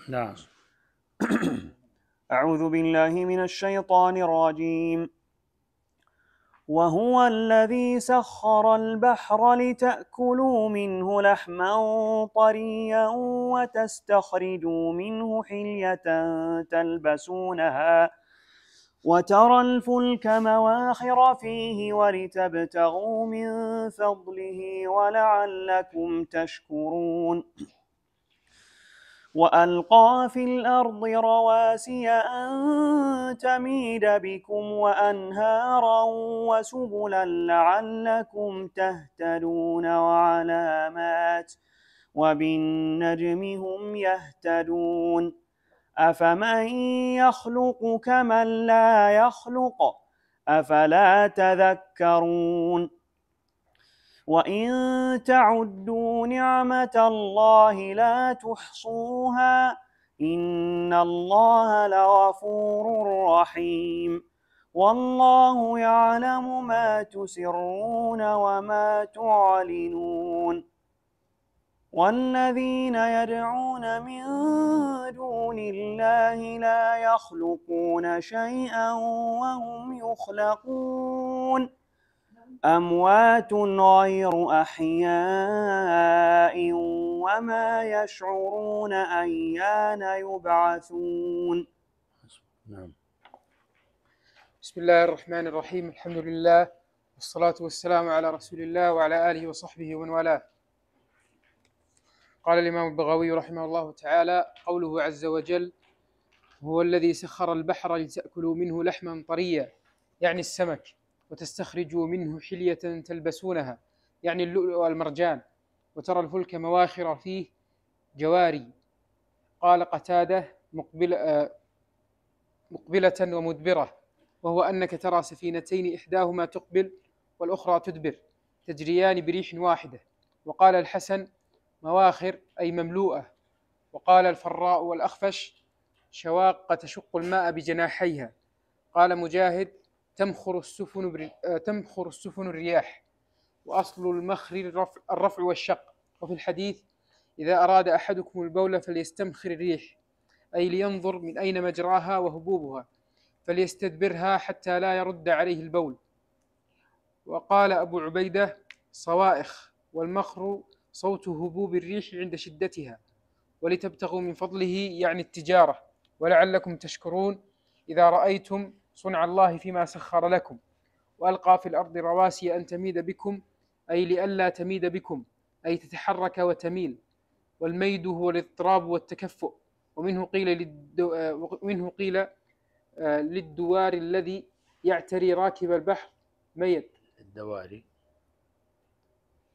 نعم. أعوذ بالله من الشيطان الرجيم. وهو الذي سخر البحر لتأكلوا منه لحما طريا وتستخرجوا منه حلية تلبسونها وترى الفلك مواخر فيه ولتبتغوا من فضله ولعلكم تشكرون. وألقى في الأرض رواسي أن تميد بكم وأنهارا وسبلا لعلكم تهتدون وعلامات وبالنجم هم يهتدون. أفمن يخلق كمن لا يخلق أفلا تذكرون. وإن تعدوا نعمة الله لا تحصوها إن الله لغفور رحيم. والله يعلم ما تسرون وما تعلنون. والذين يدعون من دون الله لا يخلقون شيئا وهم يخلقون أموات غير أحياء وما يشعرون أيان يبعثون. نعم. بسم الله الرحمن الرحيم. الحمد لله والصلاة والسلام على رسول الله وعلى آله وصحبه ومن والاه. قال الإمام البغوي رحمه الله تعالى: قوله عز وجل: هو الذي سخر البحر لتأكلوا منه لحما طريا، يعني السمك، وتستخرجوا منه حلية تلبسونها، يعني اللؤلؤ والمرجان، وترى الفلك مواخر فيه جواري. قال قتادة: مقبلة ومدبرة، وهو أنك ترى سفينتين إحداهما تقبل والأخرى تدبر تجريان بريح واحدة. وقال الحسن: مواخر أي مملوءة. وقال الفراء والأخفش: شواق تشق الماء بجناحيها. قال مجاهد: تمخر السفن الرياح. وأصل المخر الرفع والشق. وفي الحديث: إذا أراد أحدكم البول فليستمخر الريح، أي لينظر من أين مجراها وهبوبها، فليستدبرها حتى لا يرد عليه البول. وقال أبو عبيدة: صوائخ، والمخر صوت هبوب الريح عند شدتها. ولتبتغوا من فضله، يعني التجارة، ولعلكم تشكرون إذا رأيتم صنع الله فيما سخر لكم. وألقى في الأرض رواسي أن تميد بكم، أي لئلا تميد بكم، أي تتحرك وتميل. والميد هو الاضطراب والتكفؤ. ومنه قيل للدوار الذي يعتري راكب البحر ميد. الدواري.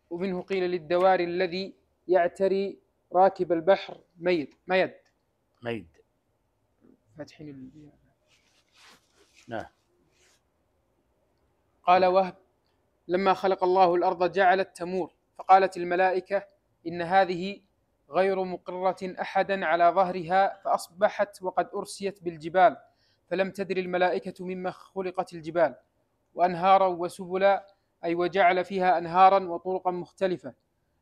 ومنه قيل للدوار الذي يعتري راكب البحر ميد. فاتحين نعم. قال وهب: لما خلق الله الأرض جعلت تمور، فقالت الملائكة: إن هذه غير مقرة أحدا على ظهرها، فأصبحت وقد أرسيت بالجبال، فلم تدر الملائكة مما خلقت الجبال. وأنهارا وسبلا، أي وجعل فيها أنهارا وطرقا مختلفة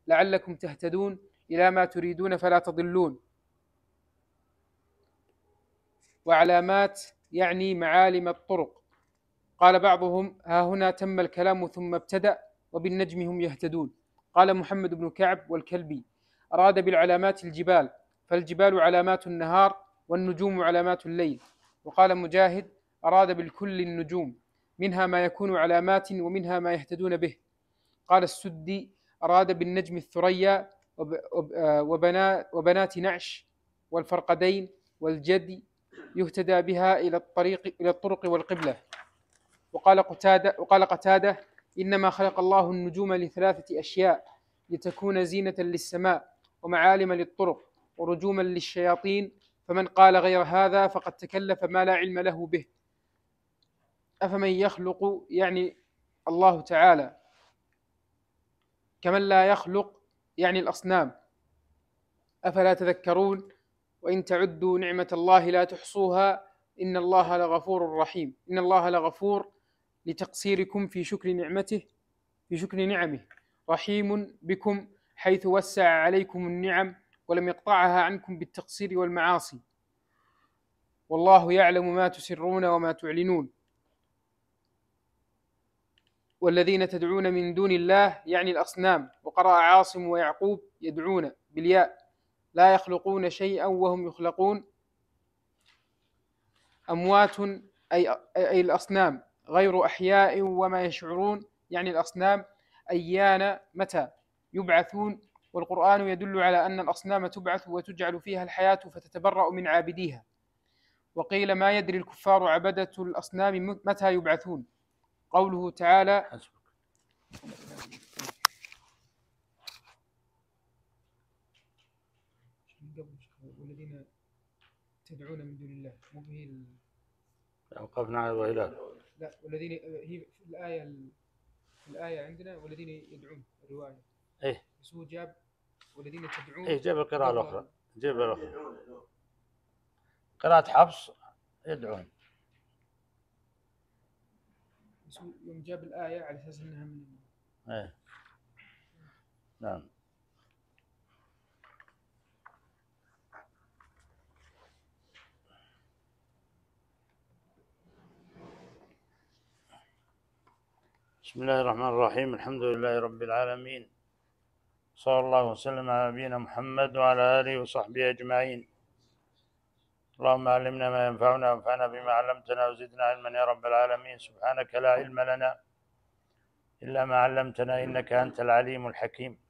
لعلكم تهتدون إلى ما تريدون فلا تضلون. وعلامات، يعني معالم الطرق. قال بعضهم: ها هنا تم الكلام ثم ابتدأ، وبالنجم هم يهتدون. قال محمد بن كعب والكلبي: أراد بالعلامات الجبال، فالجبال علامات النهار والنجوم علامات الليل. وقال مجاهد: أراد بالكل النجوم، منها ما يكون علامات ومنها ما يهتدون به. قال السدي: أراد بالنجم الثريا وبنات نعش والفرقدين والجدي، يهتدى بها إلى الطرق والقبلة. وقال قتادة: إنما خلق الله النجوم لثلاثة أشياء: لتكون زينة للسماء، ومعالم للطرق، ورجوما للشياطين، فمن قال غير هذا فقد تكلف ما لا علم له به. أفمن يخلق، يعني الله تعالى، كمن لا يخلق، يعني الأصنام. أفلا تذكرون؟ وإن تعدوا نعمة الله لا تحصوها إن الله لغفور رحيم. إن الله لغفور لتقصيركم في شكر نعمه، رحيم بكم حيث وسع عليكم النعم ولم يقطعها عنكم بالتقصير والمعاصي، والله يعلم ما تسرون وما تعلنون. والذين تدعون من دون الله يعني الأصنام. وقرأ عاصم ويعقوب يدعون بالياء لا يخلقون شيئا وهم يخلقون. أموات أي الأصنام غير أحياء وما يشعرون يعني الأصنام أيان متى يبعثون. والقرآن يدل على أن الأصنام تبعث وتجعل فيها الحياة فتتبرأ من عابديها. وقيل ما يدري الكفار عبدة الأصنام متى يبعثون. قوله تعالى حسبك. والذين تدعون من دون الله مو هي وقفنا على الويلات. لا، والذين هي في الآية عندنا والذين يدعون الرواية. إيه بس هو جاب والذين تدعون. إيه جاب القراءة الأخرى. جاب الأخرى. قراءة حفص يدعون. بس هو يوم جاب الآية على أساس أنها من. إيه نعم. بسم الله الرحمن الرحيم. الحمد لله رب العالمين، صلى الله وسلم على نبينا محمد وعلى آله وصحبه أجمعين. اللهم علمنا ما ينفعنا وانفعنا بما علمتنا وزدنا علما يا رب العالمين. سبحانك لا علم لنا إلا ما علمتنا إنك أنت العليم الحكيم.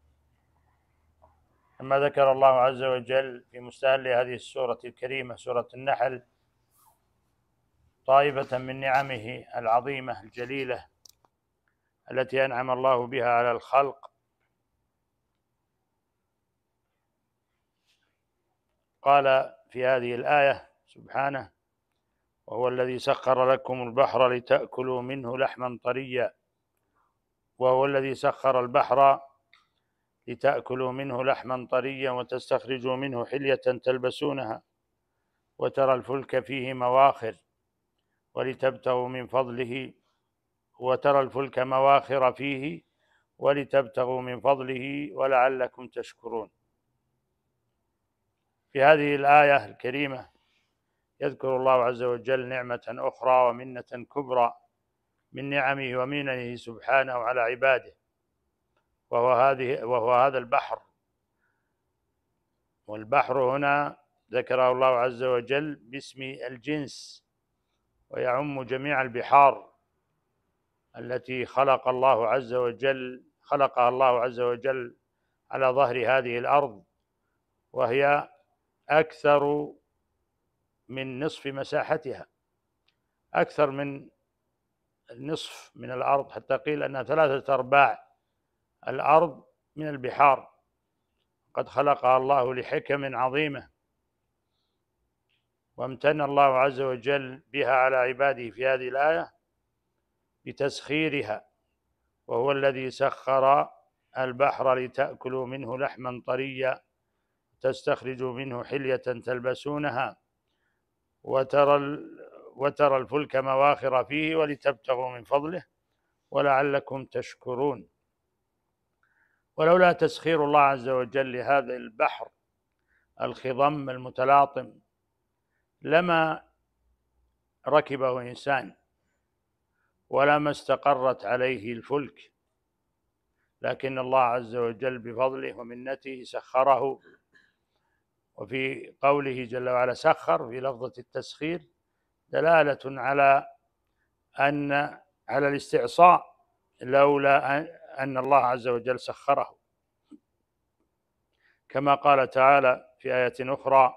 لما ذكر الله عز وجل في مستهل هذه السورة الكريمة سورة النحل طائفة من نعمه العظيمة الجليلة التي أنعم الله بها على الخلق، قال في هذه الآية سبحانه: وهو الذي سخر لكم البحر لتأكلوا منه لحما طريا. وهو الذي سخر البحر لتأكلوا منه لحما طريا وتستخرجوا منه حلية تلبسونها وترى الفلك فيه مواخر ولتبتغوا من فضله وترى الفلك مواخر فيه ولتبتغوا من فضله ولعلكم تشكرون. في هذه الآية الكريمة يذكر الله عز وجل نعمة أخرى ومنة كبرى من نعمه ومننه سبحانه على عباده، وهو هذا البحر. والبحر هنا ذكره الله عز وجل باسم الجنس ويعم جميع البحار التي خلقها الله عز وجل على ظهر هذه الأرض، وهي أكثر من نصف مساحتها، أكثر من النصف من الأرض، حتى قيل أن 3/4 الأرض من البحار. قد خلقها الله لحكم عظيمة، وامتن الله عز وجل بها على عباده في هذه الآية بتسخيرها. وهو الذي سخر البحر لتأكلوا منه لحما طريا تستخرجوا منه حلية تلبسونها وترى الفلك مواخر فيه ولتبتغوا من فضله ولعلكم تشكرون. ولولا تسخير الله عز وجل لهذا البحر الخضم المتلاطم لما ركبه إنسان ولما استقرت عليه الفلك، لكن الله عز وجل بفضله ومنته سخره. وفي قوله جل وعلا سخر في لفظة التسخير دلالة على الاستعصاء لولا أن الله عز وجل سخره، كما قال تعالى في آية أخرى: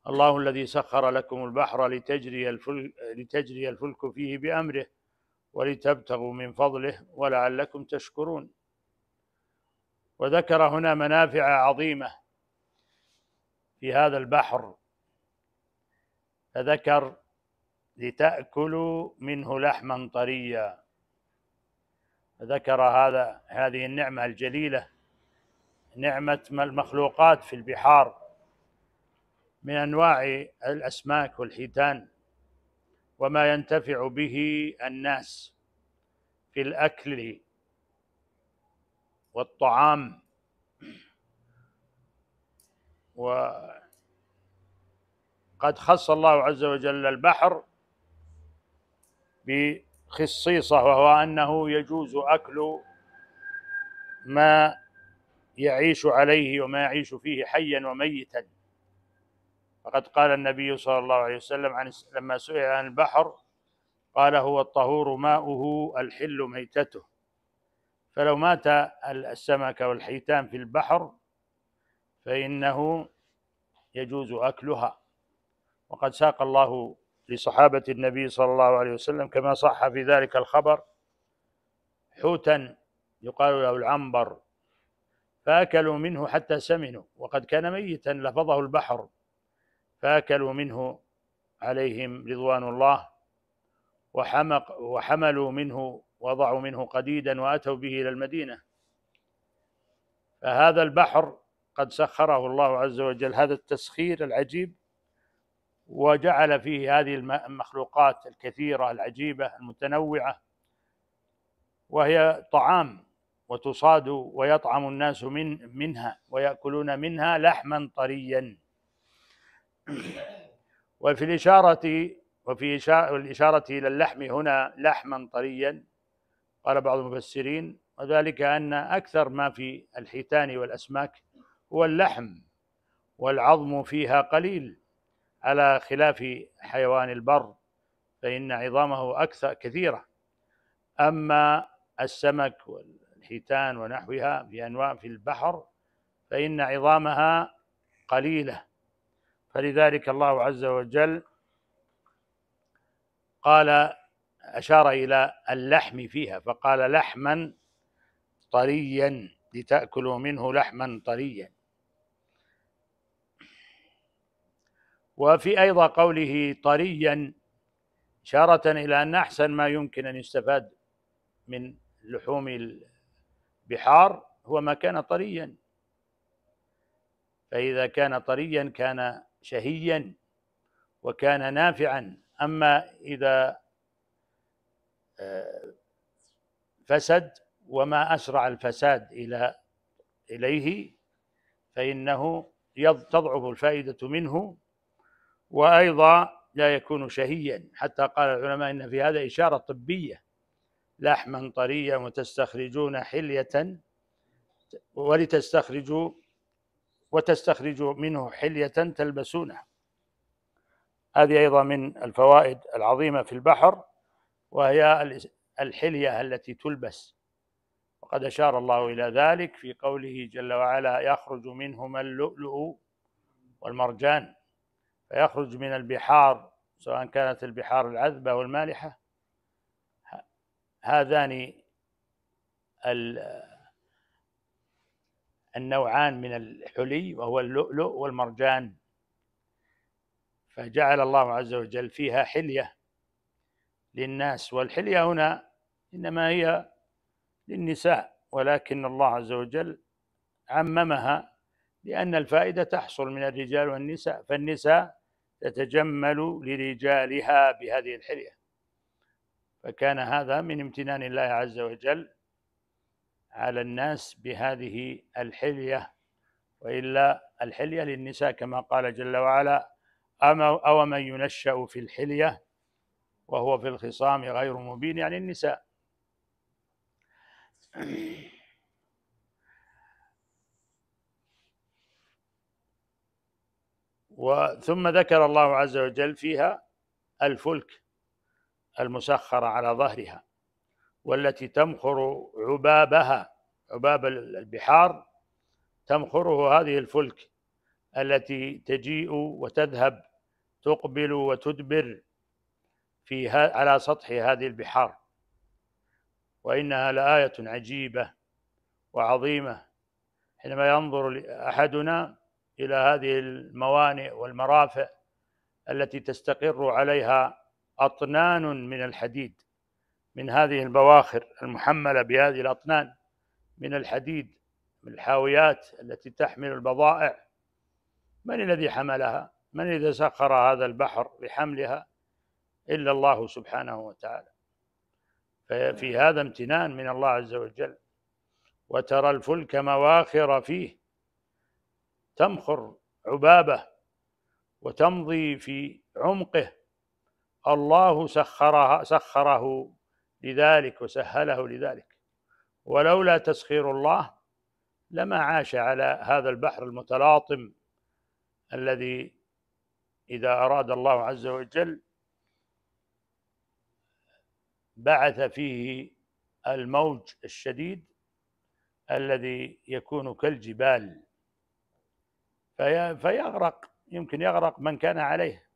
الله الذي سخر لكم البحر لتجري الفلك فيه بأمره ولتبتغوا من فضله ولعلكم تشكرون. وذكر هنا منافع عظيمة في هذا البحر، فذكر لتأكلوا منه لحما طريا، فذكر هذه النعمة الجليلة، نعمة المخلوقات في البحار من أنواع الأسماك والحيتان وما ينتفع به الناس في الأكل والطعام وقد خص الله عز وجل البحر بخصيصة، وهو أنه يجوز أكل ما يعيش عليه وما يعيش فيه حيا وميتا. فقد قال النبي صلى الله عليه وسلم لما سئل عن البحر قال: هو الطهور ماؤه الحل ميتته. فلو مات السمك والحيتان في البحر فإنه يجوز أكلها. وقد ساق الله لصحابة النبي صلى الله عليه وسلم كما صح في ذلك الخبر حوتا يقال له العنبر، فأكلوا منه حتى سمنوا، وقد كان ميتا لفظه البحر، فأكلوا منه عليهم رضوان الله، وحملوا منه، وضعوا منه قديدا وأتوا به إلى المدينة. فهذا البحر قد سخره الله عز وجل هذا التسخير العجيب، وجعل فيه هذه المخلوقات الكثيرة العجيبة المتنوعة، وهي طعام وتصاد ويطعم الناس منها ويأكلون منها لحما طريا. وفي الإشارة إلى اللحم هنا لحما طريا قال بعض المفسرين، وذلك أن أكثر ما في الحيتان والأسماك هو اللحم، والعظم فيها قليل، على خلاف حيوان البر فإن عظامه أكثر كثيرة. أما السمك والحيتان ونحوها في أنواع في البحر فإن عظامها قليلة، فلذلك الله عز وجل قال أشار إلى اللحم فيها فقال لحما طريا لتأكلوا منه لحما طريا. وفي أيضا قوله طريا إشارة إلى أن أحسن ما يمكن أن يستفاد من لحوم البحار هو ما كان طريا، فإذا كان طريا كان شهيا وكان نافعا. أما إذا فسد وما أسرع الفساد إليه فإنه تضعف الفائدة منه، وأيضا لا يكون شهيا، حتى قال العلماء إن في هذا إشارة طبية: لحما طريا وتستخرجون حلية وتستخرجوا منه حلية تلبسونها. هذه أيضا من الفوائد العظيمة في البحر، وهي الحلية التي تلبس، وقد أشار الله إلى ذلك في قوله جل وعلا: يخرج منهما اللؤلؤ والمرجان. فيخرج من البحار سواء كانت البحار العذبة والمالحة هذان النوعان من الحلي، وهو اللؤلؤ والمرجان، فجعل الله عز وجل فيها حلية للناس. والحلية هنا إنما هي للنساء، ولكن الله عز وجل عممها لأن الفائدة تحصل من الرجال والنساء، فالنساء تتجمل لرجالها بهذه الحلية، فكان هذا من امتنان الله عز وجل على الناس بهذه الحلية. وإلا الحلية للنساء كما قال جل وعلا: أو من ينشأ في الحلية وهو في الخصام غير مبين، يعني النساء. ثم ذكر الله عز وجل فيها الفلك المسخرة على ظهرها، والتي تمخر عباب البحار تمخره هذه الفلك التي تجيء وتذهب، تقبل وتدبر على سطح هذه البحار. وإنها لآية عجيبة وعظيمة حينما ينظر أحدنا إلى هذه الموانئ والمرافئ التي تستقر عليها أطنان من الحديد، من هذه البواخر المحملة بهذه الأطنان من الحديد، من الحاويات التي تحمل البضائع. من الذي حملها؟ من الذي سخر هذا البحر لحملها؟ إلا الله سبحانه وتعالى. ففي هذا امتنان من الله عز وجل. وترى الفلك مواخر فيه تمخر عبابة وتمضي في عمقه، الله سخره لذلك وسهله لذلك، ولولا تسخير الله لما عاش على هذا البحر المتلاطم الذي إذا أراد الله عز وجل بعث فيه الموج الشديد الذي يكون كالجبال فيغرق، يمكن يغرق من كان عليه،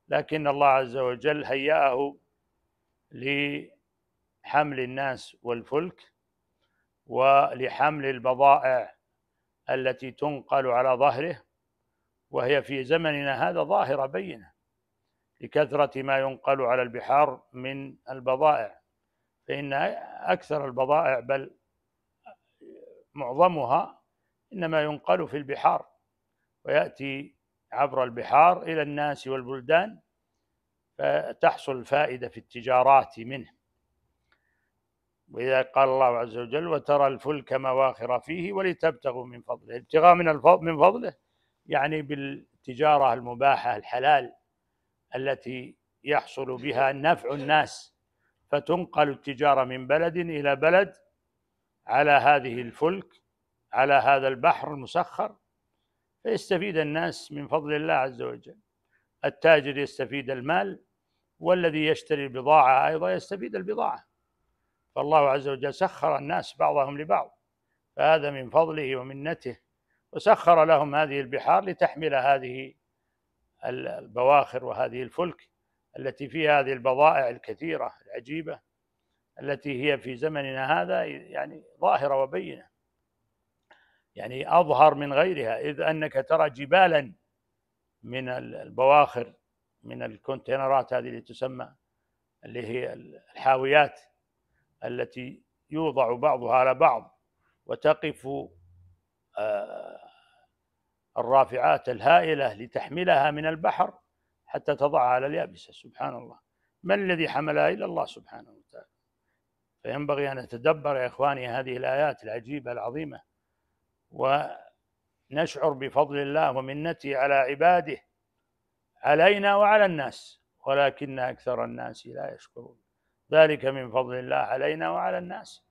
لكن الله عز وجل هيأه لحمل الناس والفلك ولحمل البضائع التي تنقل على ظهره، وهي في زمننا هذا ظاهرة بينة لكثرة ما ينقل على البحار من البضائع، فإن أكثر البضائع بل معظمها إنما ينقل في البحار ويأتي عبر البحار إلى الناس والبلدان، فتحصل فائدة في التجارات منه. وإذا قال الله عز وجل وترى الفلك مواخر فيه ولتبتغوا من فضله، ابتغاء من فضله يعني بالتجارة المباحة الحلال التي يحصل بها نفع الناس، فتنقل التجارة من بلد إلى بلد على هذه الفلك على هذا البحر المسخر، فيستفيد الناس من فضل الله عز وجل. التاجر يستفيد المال، والذي يشتري البضاعة أيضا يستفيد البضاعة، فالله عز وجل سخر الناس بعضهم لبعض، فهذا من فضله ومنته، وسخر لهم هذه البحار لتحمل هذه البواخر وهذه الفلك التي فيها هذه البضائع الكثيرة العجيبة التي هي في زمننا هذا يعني ظاهرة وبينة، يعني أظهر من غيرها، إذ أنك ترى جبالا من البواخر من الكونتينرات هذه اللي تسمى اللي هي الحاويات التي يوضع بعضها على بعض، وتقف الرافعات الهائلة لتحملها من البحر حتى تضعها على اليابسة. سبحان الله، من الذي حملها إلا الله سبحانه وتعالى. فينبغي أن نتدبر يا إخواني هذه الآيات العجيبة العظيمة، ونشعر بفضل الله ومنته على عباده علينا وعلى الناس، ولكن أكثر الناس لا يشكرون. ذلك من فضل الله علينا وعلى الناس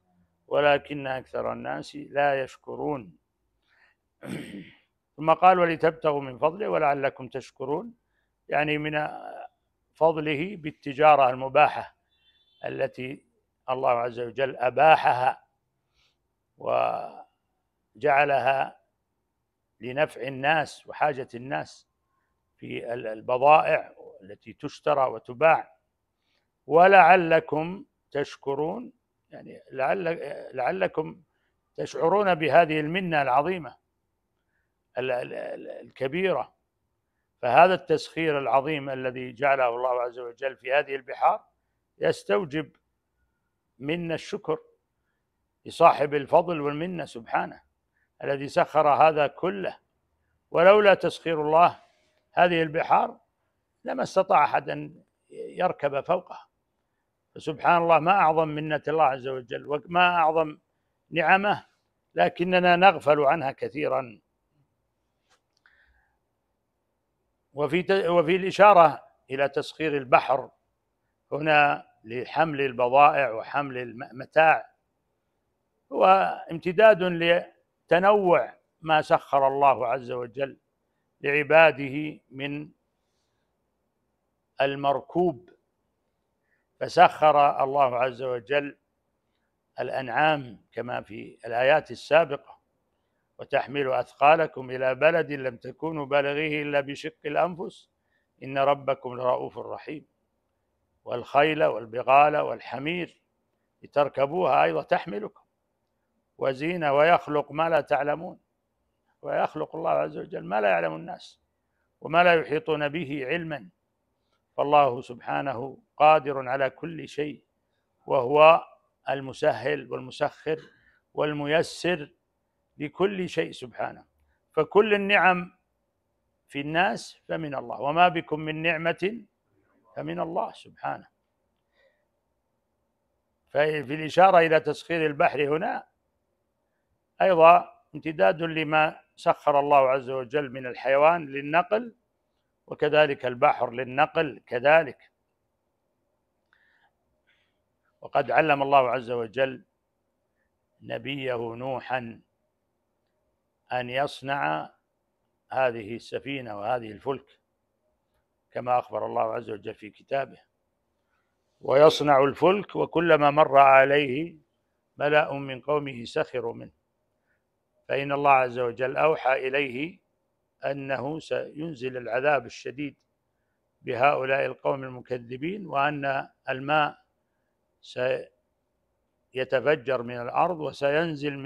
ولكن أكثر الناس لا يشكرون. ثم قال ولتبتغوا من فضله ولعلكم تشكرون، يعني من فضله بالتجارة المباحة التي الله عز وجل أباحها وجعلها لنفع الناس وحاجة الناس في البضائع التي تشترى وتباع. ولعلكم تشكرون، يعني لعلكم تشعرون بهذه المنة العظيمة الكبيرة. فهذا التسخير العظيم الذي جعله الله عز وجل في هذه البحار يستوجب منا الشكر لصاحب الفضل والمنة سبحانه الذي سخر هذا كله. ولولا تسخير الله هذه البحار لما استطاع أحد أن يركب فوقها. فسبحان الله، ما أعظم منة الله عز وجل وما أعظم نعمه، لكننا نغفل عنها كثيرا. وفي الإشارة إلى تسخير البحر هنا لحمل البضائع وحمل المتاع هو امتداد لتنوع ما سخر الله عز وجل لعباده من المركوب. فسخر الله عز وجل الأنعام كما في الآيات السابقة: وتحمل أثقالكم إلى بلد لم تكونوا بالغيه إلا بشق الأنفس إن ربكم لرؤوف رحيم. والخيل والبغال والحمير لتركبوها أيضا تحملكم وزينة ويخلق ما لا تعلمون. ويخلق الله عز وجل ما لا يعلم الناس وما لا يحيطون به علما، فالله سبحانه قادر على كل شيء، وهو المسهل والمسخر والميسر لكل شيء سبحانه. فكل النعم في الناس فمن الله، وما بكم من نعمة فمن الله سبحانه. ففي الإشارة إلى تسخير البحر هنا أيضا امتداد لما سخر الله عز وجل من الحيوان للنقل، وكذلك البحر للنقل كذلك. وقد علم الله عز وجل نبيه نوحا أن يصنع هذه السفينة وهذه الفلك كما أخبر الله عز وجل في كتابه. ويصنع الفلك وكلما مر عليه ملأ من قومه سخروا منه، فإن الله عز وجل أوحى إليه أنه سينزل العذاب الشديد بهؤلاء القوم المكذبين، وأن الماء سيتفجر من الأرض وسينزل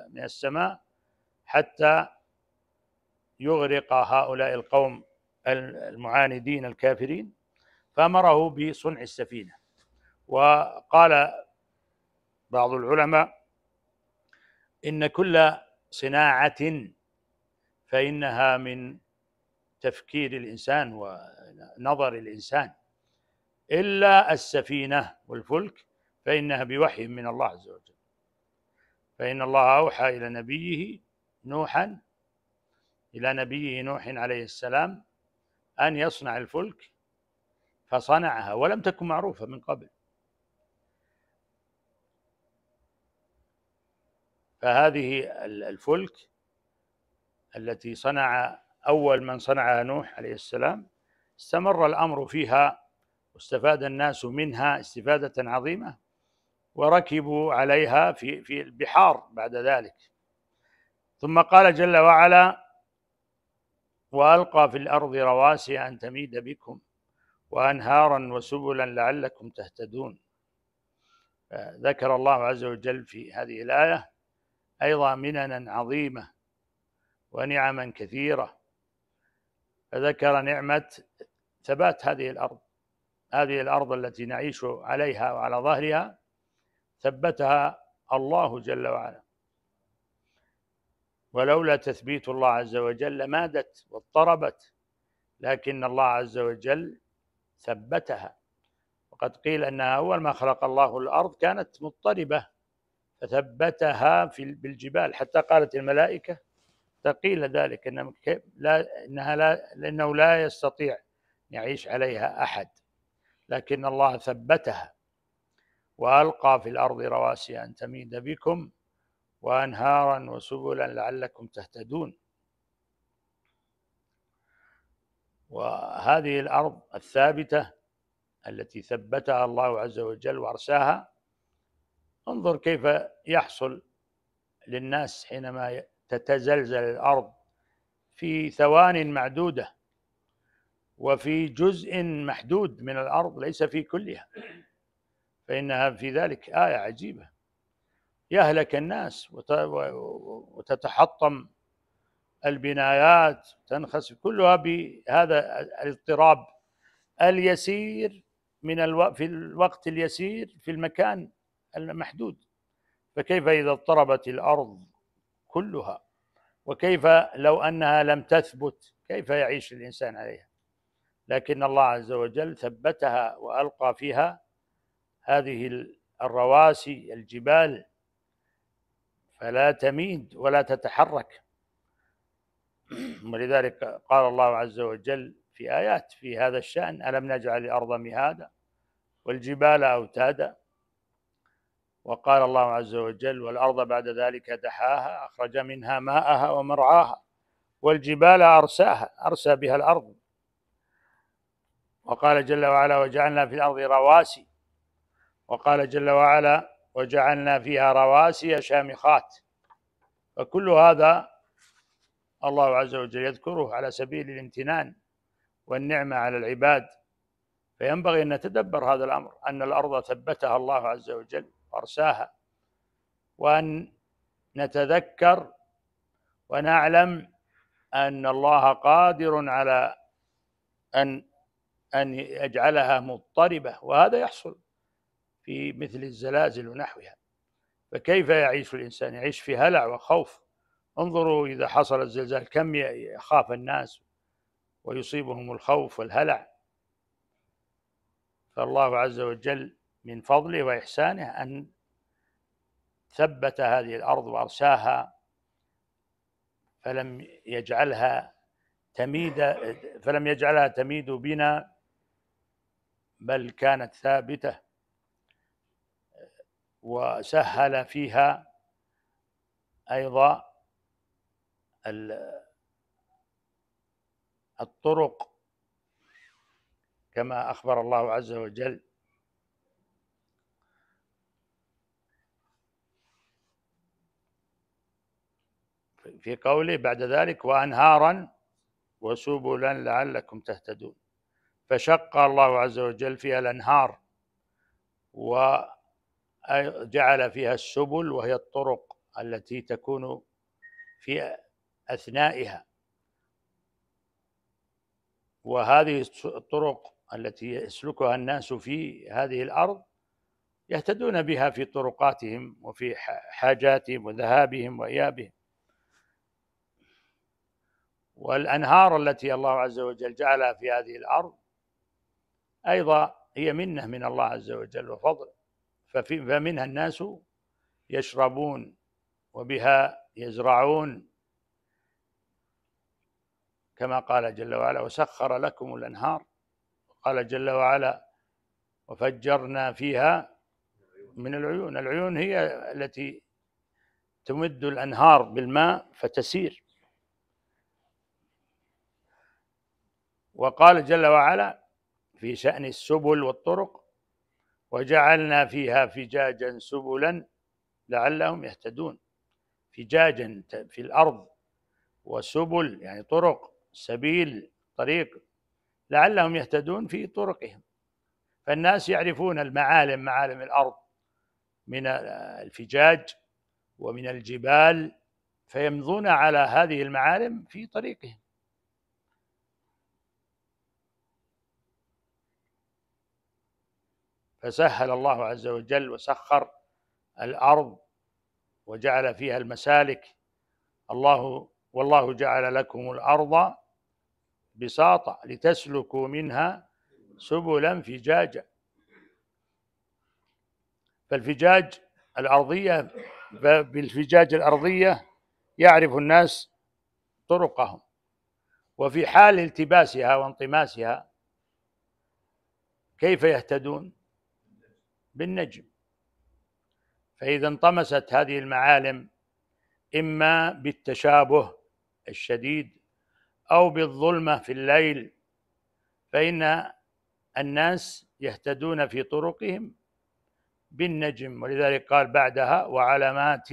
من السماء حتى يغرق هؤلاء القوم المعاندين الكافرين، فأمره بصنع السفينة. وقال بعض العلماء إن كل صناعة فإنها من تفكير الإنسان ونظر الإنسان، إلا السفينة والفلك فإنها بوحي من الله عز وجل. فإن الله أوحى إلى نبيه نوح عليه السلام أن يصنع الفلك، فصنعها ولم تكن معروفة من قبل. فهذه الفلك التي أول من صنعها نوح عليه السلام، استمر الأمر فيها واستفاد الناس منها استفادة عظيمة، وركبوا عليها في البحار بعد ذلك. ثم قال جل وعلا: وألقى في الأرض رواسي أن تميد بكم وأنهارا وسبلا لعلكم تهتدون. ذكر الله عز وجل في هذه الآية أيضا مننا عظيمة ونعما كثيرة، فذكر نعمة ثبات هذه الأرض التي نعيش عليها وعلى ظهرها، ثبتها الله جل وعلا، ولولا تثبيت الله عز وجل لمادت واضطربت، لكن الله عز وجل ثبتها. وقد قيل أنها أول ما خلق الله الأرض كانت مضطربة فثبتها بالجبال، حتى قالت الملائكة قيل ذلك لأنه لا يستطيع يعيش عليها أحد، لكن الله ثبتها. وألقى في الأرض رواسي أن تميد بكم وأنهارا وسبلا لعلكم تهتدون. وهذه الأرض الثابتة التي ثبتها الله عز وجل وأرساها، انظر كيف يحصل للناس حينما تتزلزل الأرض في ثوان معدودة وفي جزء محدود من الأرض، ليس في كلها، فإنها في ذلك آية عجيبة. يهلك الناس وتتحطم البنايات، تنخسف كلها بهذا الاضطراب اليسير في الوقت اليسير في المكان المحدود. فكيف إذا اضطربت الأرض كلها؟ وكيف لو أنها لم تثبت؟ كيف يعيش الإنسان عليها؟ لكن الله عز وجل ثبتها وألقى فيها هذه الرواسي الجبال فلا تميد ولا تتحرك. ولذلك قال الله عز وجل في آيات في هذا الشأن: ألم نجعل الأرض مهادا والجبال أوتادا. وقال الله عز وجل: والأرض بعد ذلك دحاها أخرج منها ماءها ومرعاها والجبال أرساها، أرسى بها الأرض. وقال جل وعلا: وجعلنا في الأرض رواسي. وقال جل وعلا: وجعلنا فيها رواسي شامخات. فكل هذا الله عز وجل يذكره على سبيل الامتنان والنعمة على العباد، فينبغي أن نتدبر هذا الأمر، أن الأرض ثبتها الله عز وجل وأرساها، وأن نتذكر ونعلم أن الله قادر على أن يجعلها مضطربة، وهذا يحصل في مثل الزلازل ونحوها. فكيف يعيش الإنسان؟ يعيش في هلع وخوف. انظروا إذا حصل الزلزال كم يخاف الناس ويصيبهم الخوف والهلع. فالله عز وجل من فضله وإحسانه أن ثبت هذه الأرض وأرساها فلم يجعلها تميد بنا، بل كانت ثابتة، وسهل فيها أيضا الطرق كما أخبر الله عز وجل في قوله بعد ذلك: وأنهارا وسبلا لعلكم تهتدون. فشق الله عز وجل فيها الأنهار وجعل فيها السبل، وهي الطرق التي تكون في أثنائها. وهذه الطرق التي يسلكها الناس في هذه الأرض يهتدون بها في طرقاتهم وفي حاجاتهم وذهابهم وإيابهم. والأنهار التي الله عز وجل جعلها في هذه الأرض أيضا هي منة من الله عز وجل وفضل، فمنها الناس يشربون وبها يزرعون، كما قال جل وعلا: وسخر لكم الأنهار. قال جل وعلا: وفجرنا فيها من العيون. العيون هي التي تمد الأنهار بالماء فتسير. وقال جل وعلا في شأن السبل والطرق: وجعلنا فيها فجاجا سبلا لعلهم يهتدون. فجاجا في الأرض، وسبل يعني طرق، سبيل طريق، لعلهم يهتدون في طرقهم. فالناس يعرفون معالم الأرض من الفجاج ومن الجبال، فيمضون على هذه المعالم في طريقهم. فسهل الله عز وجل وسخر الأرض وجعل فيها المسالك. والله جعل لكم الأرض بساطا لتسلكوا منها سبلا فجاجا. فالفجاج الأرضية، بالفجاج الأرضية يعرف الناس طرقهم. وفي حال التباسها وانطماسها كيف يهتدون؟ بالنجم. فإذا انطمست هذه المعالم إما بالتشابه الشديد أو بالظلمة في الليل، فإن الناس يهتدون في طرقهم بالنجم. ولذلك قال بعدها: وعلامات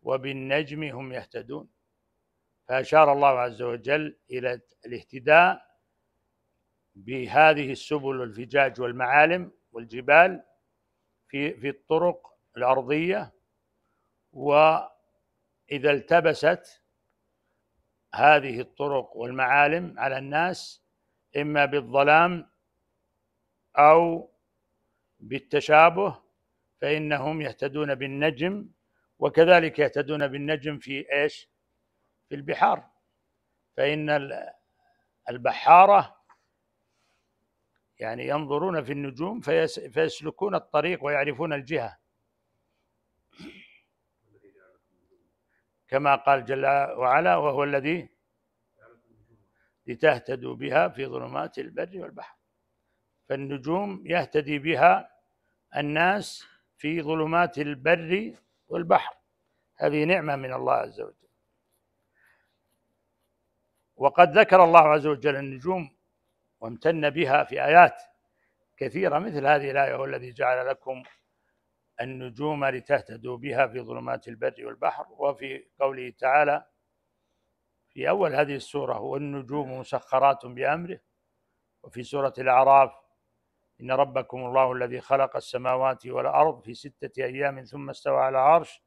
وبالنجم هم يهتدون. فأشار الله عز وجل إلى الاهتداء بهذه السبل والفجاج والمعالم والجبال في الطرق الأرضية. وإذا التبست هذه الطرق والمعالم على الناس إما بالظلام أو بالتشابه فإنهم يهتدون بالنجم. وكذلك يهتدون بالنجم في إيش؟ في البحار. فإن البحارة يعني ينظرون في النجوم فيسلكون الطريق ويعرفون الجهة، كما قال جل وعلا: وهو الذي لتهتدوا بها في ظلمات البر والبحر. فالنجوم يهتدي بها الناس في ظلمات البر والبحر. هذه نعمة من الله عز وجل. وقد ذكر الله عز وجل النجوم وامتن بها في آيات كثيرة، مثل هذه الآية: هو الذي جعل لكم النجوم لتهتدوا بها في ظلمات البر والبحر. وفي قوله تعالى في أول هذه السورة: والنجوم مسخرات بأمره. وفي سورة الأعراف: إن ربكم الله الذي خلق السماوات والأرض في 6 أيام ثم استوى على العرش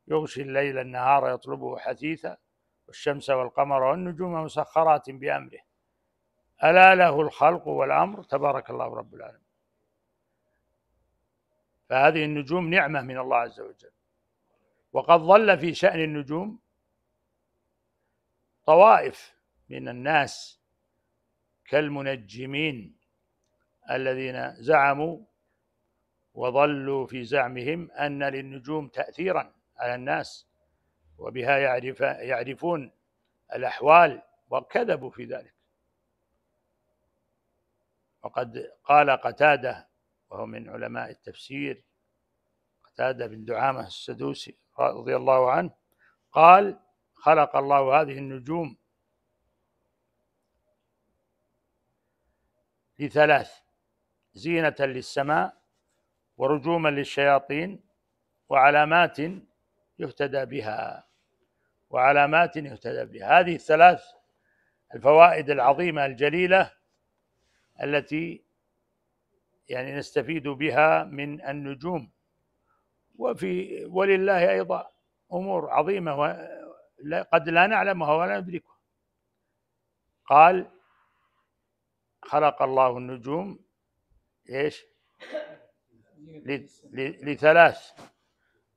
يغشي الليل النهار يطلبه حثيثا والشمس والقمر والنجوم مسخرات بأمره ألا له الخلق والأمر تبارك الله رب العالمين. فهذه النجوم نعمة من الله عز وجل. وقد ظل في شأن النجوم طوائف من الناس كالمنجمين الذين زعموا وظلوا في زعمهم أن للنجوم تأثيرا على الناس، وبها يعرفون الأحوال، وكذبوا في ذلك. وقد قال قتادة وهو من علماء التفسير، قتادة بن دعامة السدوسي رضي الله عنه، قال: خلق الله هذه النجوم لثلاث: زينة للسماء، ورجوما للشياطين، وعلامات يهتدى بها. وعلامات يهتدى بها. هذه الثلاث الفوائد العظيمة الجليلة التي يعني نستفيد بها من النجوم. ولله أيضا أمور عظيمة قد لا نعلمها ولا ندركها. قال: خلق الله النجوم إيش؟ لثلاث: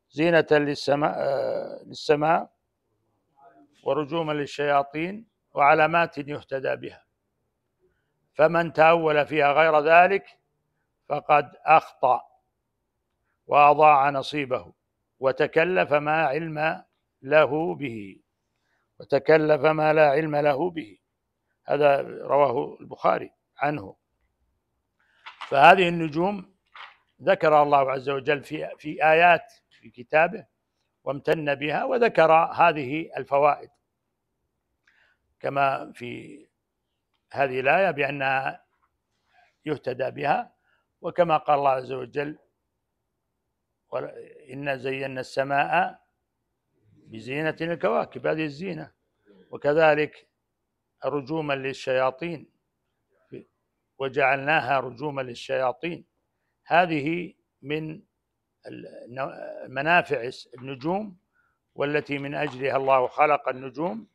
زينة للسماء، ورجوما للشياطين، وعلامات يهتدى بها. فمن تأول فيها غير ذلك فقد أخطأ وأضاع نصيبه، وتكلف ما علم له به، وتكلف ما لا علم له به. هذا رواه البخاري عنه. فهذه النجوم ذكر الله عز وجل في آيات في كتابه وامتن بها، وذكر هذه الفوائد كما في هذه الآية بأنها يهتدى بها، وكما قال الله عز وجل: إنا زينا السماء بزينة الكواكب. هذه الزينة. وكذلك رجوما للشياطين، وجعلناها رجوما للشياطين. هذه من منافع النجوم، والتي من أجلها الله خلق النجوم.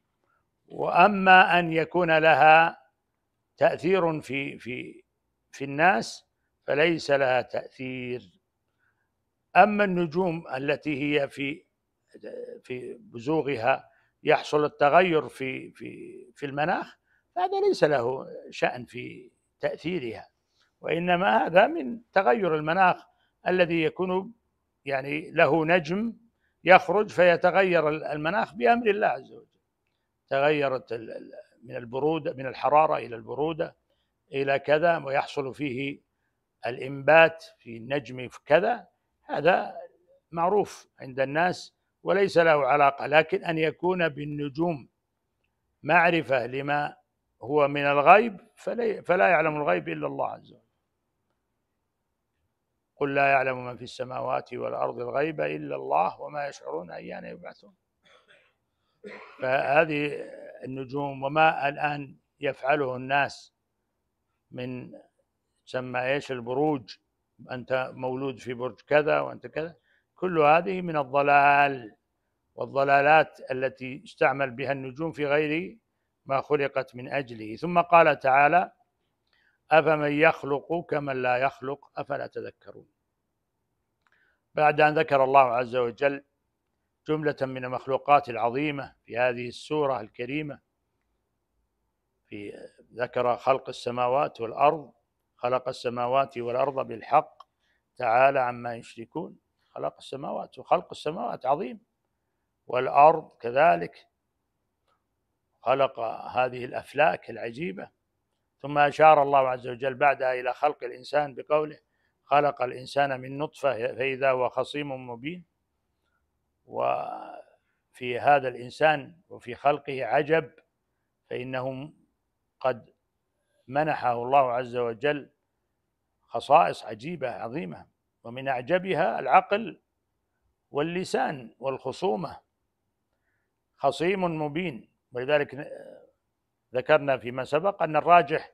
وأما أن يكون لها تأثير في الناس فليس لها تأثير. أما النجوم التي هي في بزوغها يحصل التغير في المناخ، هذا ليس له شأن في تأثيرها، وإنما هذا من تغير المناخ الذي يكون يعني له نجم يخرج فيتغير المناخ بأمر الله عز وجل. تغيرت من البرودة، من الحرارة إلى البرودة إلى كذا، ويحصل فيه الإنبات في النجم في كذا. هذا معروف عند الناس وليس له علاقة. لكن أن يكون بالنجوم معرفة لما هو من الغيب، فلا يعلم الغيب إلا الله عز وجل. قل لا يعلم من في السماوات والأرض الغيب إلا الله وما يشعرون أيان يبعثون. فهذه النجوم وما الآن يفعله الناس من تسمى ايش البروج، أنت مولود في برج كذا وأنت كذا، كل هذه من الضلال والضلالات التي استعمل بها النجوم في غير ما خلقت من أجله. ثم قال تعالى: أفمن يخلق كمن لا يخلق أفلا تذكرون. بعد أن ذكر الله عز وجل جملة من المخلوقات العظيمة في هذه السورة الكريمة، ذكر خلق السماوات والأرض، خلق السماوات والأرض بالحق تعالى عما يشركون. خلق السماوات، وخلق السماوات عظيم، والأرض كذلك، خلق هذه الأفلاك العجيبة. ثم أشار الله عز وجل بعدها إلى خلق الإنسان بقوله: خلق الإنسان من نطفة فإذا هو خصيم مبين. وفي هذا الإنسان وفي خلقه عجب، فإنه قد منحه الله عز وجل خصائص عجيبة عظيمة، ومن أعجبها العقل واللسان والخصومة. خصيم مبين. ولذلك ذكرنا فيما سبق أن الراجح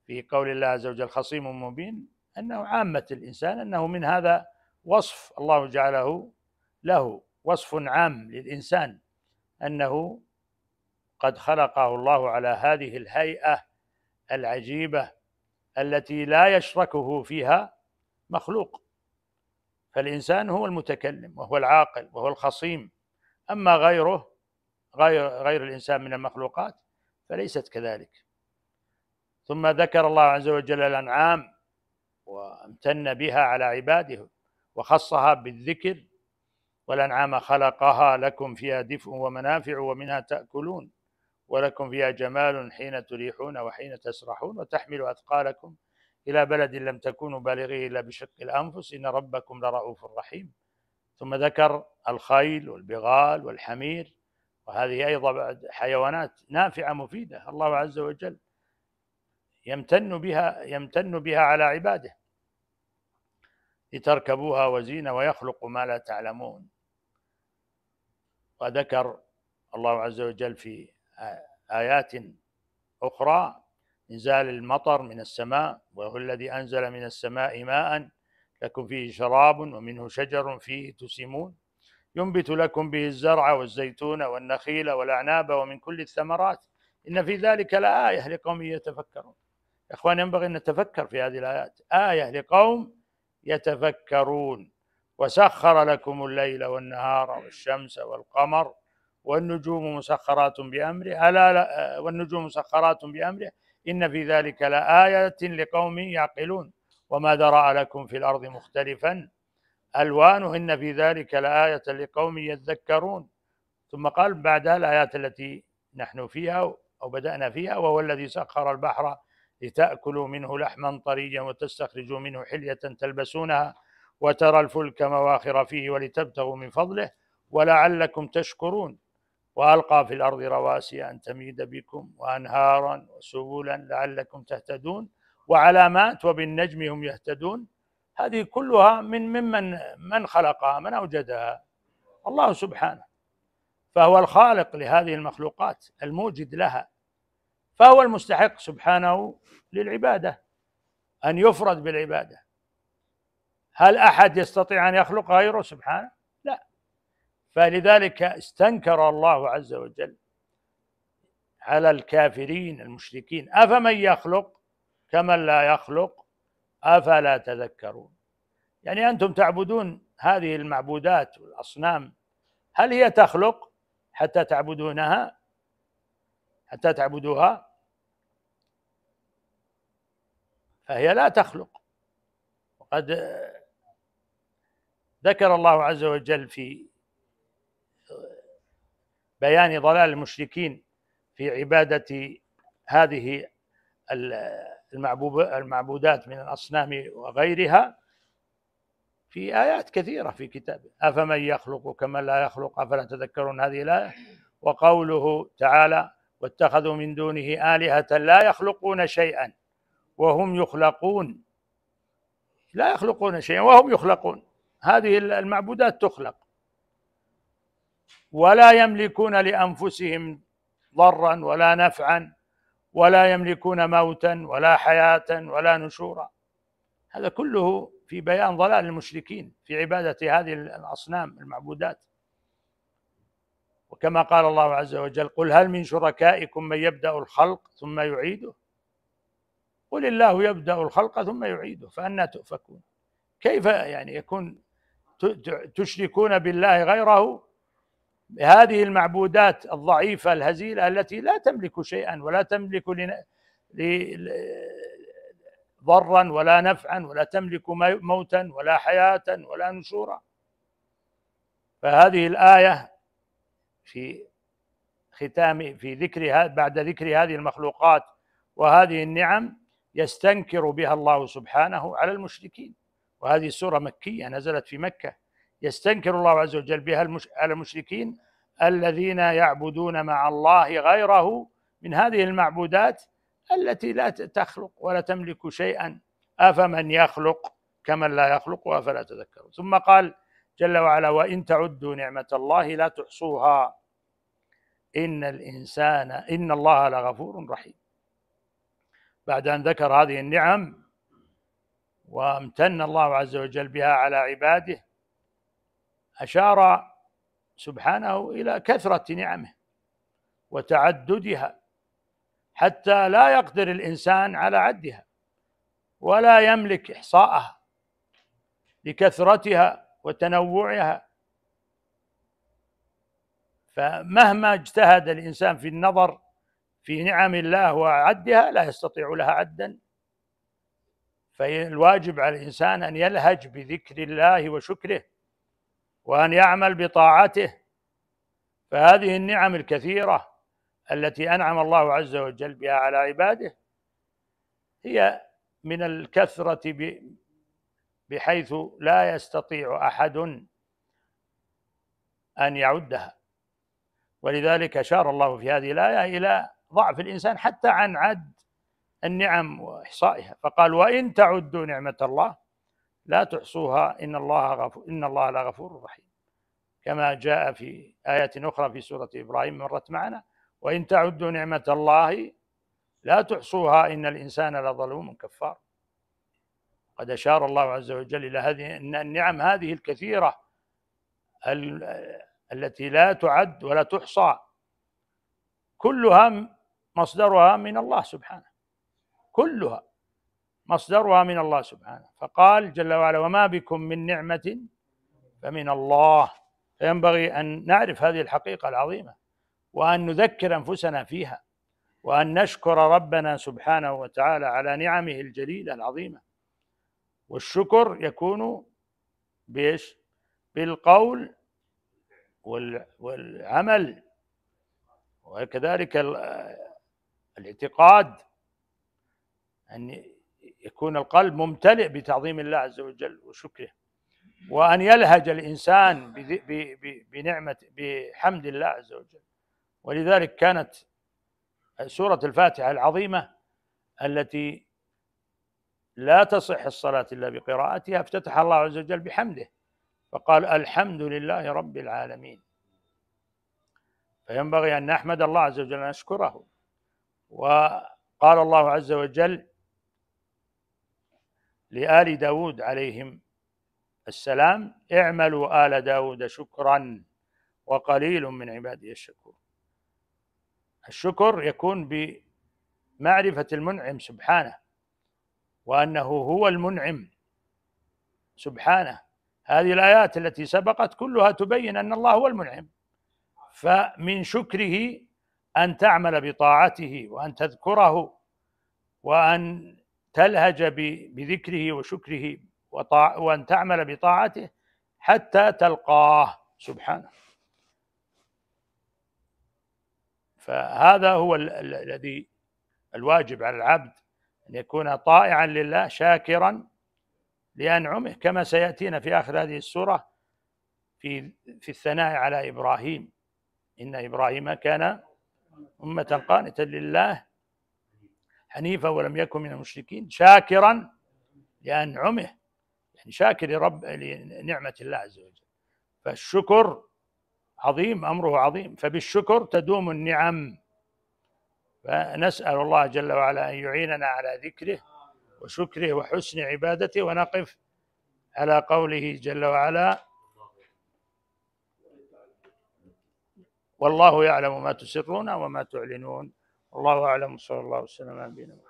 في قول الله عز وجل خصيم مبين أنه عامة الإنسان، أنه من هذا وصف الله جعله له، وصف عام للإنسان، أنه قد خلقه الله على هذه الهيئة العجيبة التي لا يشركه فيها مخلوق. فالإنسان هو المتكلم وهو العاقل وهو الخصيم، أما غيره غير الإنسان من المخلوقات فليست كذلك. ثم ذكر الله عز وجل الأنعام وامتن بها على عباده وخصها بالذكر، والأنعام خلقها لكم فيها دفء ومنافع ومنها تأكلون ولكم فيها جمال حين تريحون وحين تسرحون وتحمل أثقالكم إلى بلد لم تكونوا بالغيه إلا بشق الأنفس إن ربكم لرؤوف رحيم. ثم ذكر الخيل والبغال والحمير، وهذه أيضا حيوانات نافعة مفيدة الله عز وجل يمتن بها على عباده لتركبوها وزينة ويخلق ما لا تعلمون. وذكر الله عز وجل في آيات أخرى إنزال المطر من السماء، وهو الذي أنزل من السماء ماء لكم فيه شراب ومنه شجر فيه تسيمون ينبت لكم به الزرع والزيتون والنخيل والأعناب ومن كل الثمرات إن في ذلك لآية لقوم يتفكرون. إخوان، ينبغي أن نتفكر في هذه الآيات، آية لقوم يتفكرون. وسخر لكم الليل والنهار والشمس والقمر والنجوم مسخرات بأمره والنجوم مسخرات بأمره إن في ذلك لآية لقوم يعقلون وما ذرأ لكم في الأرض مختلفا ألوانه إن في ذلك لآية لقوم يذكرون. ثم قال بعدها الآيات التي نحن فيها أو بدأنا فيها: وهو الذي سخر البحر لتأكلوا منه لحما طريا وتستخرجوا منه حلية تلبسونها وترى الفلك مواخر فيه ولتبتغوا من فضله ولعلكم تشكرون وألقى في الأرض رواسي أن تميد بكم وأنهارا وسبلا لعلكم تهتدون وعلامات وبالنجم هم يهتدون. هذه كلها من خلقها، من أوجدها؟ الله سبحانه، فهو الخالق لهذه المخلوقات الموجد لها، فهو المستحق سبحانه للعبادة، أن يفرد بالعبادة. هل أحد يستطيع أن يخلق غيره سبحانه؟ لا. فلذلك استنكر الله عز وجل على الكافرين المشركين: أفمن يخلق كمن لا يخلق أفلا تذكرون. يعني أنتم تعبدون هذه المعبودات والأصنام، هل هي تخلق حتى تعبدونها، حتى تعبدوها؟ فهي لا تخلق. وقد ذكر الله عز وجل في بيان ضلال المشركين في عبادة هذه المعبودات من الأصنام وغيرها في آيات كثيرة في كتابه: أفمن يخلق كمن لا يخلق أفلا تذكرون، هذه الآية. وقوله تعالى: واتخذوا من دونه آلهة لا يخلقون شيئا وهم يخلقون. لا يخلقون شيئا وهم يخلقون، هذه المعبودات تخلق، ولا يملكون لأنفسهم ضرا ولا نفعا ولا يملكون موتا ولا حياة ولا نشورا. هذا كله في بيان ضلال المشركين في عبادة هذه الأصنام المعبودات. وكما قال الله عز وجل: قل هل من شركائكم من يبدأ الخلق ثم يعيده قل الله يبدأ الخلق ثم يعيده فأنى تؤفكون. كيف يعني يكون تشركون بالله غيره بهذه المعبودات الضعيفة الهزيلة التي لا تملك شيئا ولا تملك ضرا ولا نفعا ولا تملك موتا ولا حياة ولا نشورا؟ فهذه الآية في ختام في ذكر بعد ذكر هذه المخلوقات وهذه النعم يستنكر بها الله سبحانه على المشركين. وهذه السورة مكية نزلت في مكة. يستنكر الله عز وجل بها على المشركين الذين يعبدون مع الله غيره من هذه المعبودات التي لا تخلق ولا تملك شيئا. أفمن يخلق كمن لا يخلق أفلا تذكرون. ثم قال جل وعلا: وإن تعدوا نعمة الله لا تحصوها إن الله لغفور رحيم. بعد أن ذكر هذه النعم وامتن الله عز وجل بها على عباده، أشار سبحانه إلى كثرة نعمه وتعددها حتى لا يقدر الإنسان على عدها ولا يملك إحصاءها لكثرتها وتنوعها. فمهما اجتهد الإنسان في النظر في نعم الله وعدها لا يستطيع لها عدا. فالواجب على الإنسان أن يلهج بذكر الله وشكره وأن يعمل بطاعته. فهذه النعم الكثيرة التي أنعم الله عز وجل بها على عباده هي من الكثرة بحيث لا يستطيع أحد أن يعدها. ولذلك أشار الله في هذه الآية إلى ضعف الإنسان حتى عن عد النعم وإحصائها، فقال: وإن تعدوا نعمة الله لا تحصوها إن الله لغفور رحيم، كما جاء في آية أخرى في سورة إبراهيم مرت معنا: وإن تعدوا نعمة الله لا تحصوها إن الإنسان لظلوم كفار. قد أشار الله عز وجل إلى هذه النعم هذه الكثيرة التي لا تعد ولا تحصى، كلها مصدرها من الله سبحانه، كلها مصدرها من الله سبحانه. فقال جل وعلا: وما بكم من نعمة فمن الله. فينبغي أن نعرف هذه الحقيقة العظيمة، وأن نذكر أنفسنا فيها، وأن نشكر ربنا سبحانه وتعالى على نعمه الجليلة العظيمة. والشكر يكون بإيش؟ بالقول والعمل، وكذلك الاعتقاد، أن يكون القلب ممتلئ بتعظيم الله عز وجل وشكره، وأن يلهج الإنسان بحمد الله عز وجل. ولذلك كانت سورة الفاتحة العظيمة التي لا تصح الصلاة إلا بقراءتها افتتح الله عز وجل بحمده، فقال: الحمد لله رب العالمين. فينبغي أن نحمد الله عز وجل ونشكره. وقال الله عز وجل لآل داود عليهم السلام: اعملوا آل داود شكرا وقليل من عبادي الشكور. الشكر يكون بمعرفة المنعم سبحانه، وأنه هو المنعم سبحانه. هذه الآيات التي سبقت كلها تبين أن الله هو المنعم، فمن شكره أن تعمل بطاعته، وأن تذكره، وأن تلهج بذكره وشكره، وأن تعمل بطاعته حتى تلقاه سبحانه. فهذا هو الذي الواجب على العبد، أن يكون طائعا لله شاكرا لأنعمه، كما سيأتينا في آخر هذه السورة في الثناء على إبراهيم: إن إبراهيم كان أمة قانتا لله حنيفا ولم يكن من المشركين شاكرا لأنعمه، يعني شاكر لنعمة الله عز وجل. فالشكر عظيم، أمره عظيم، فبالشكر تدوم النعم. فنسأل الله جل وعلا أن يعيننا على ذكره وشكره وحسن عبادته، ونقف على قوله جل وعلا: والله يعلم ما تسرون وما تعلنون. والله أعلم، صلى الله وسلم على نبينا محمد.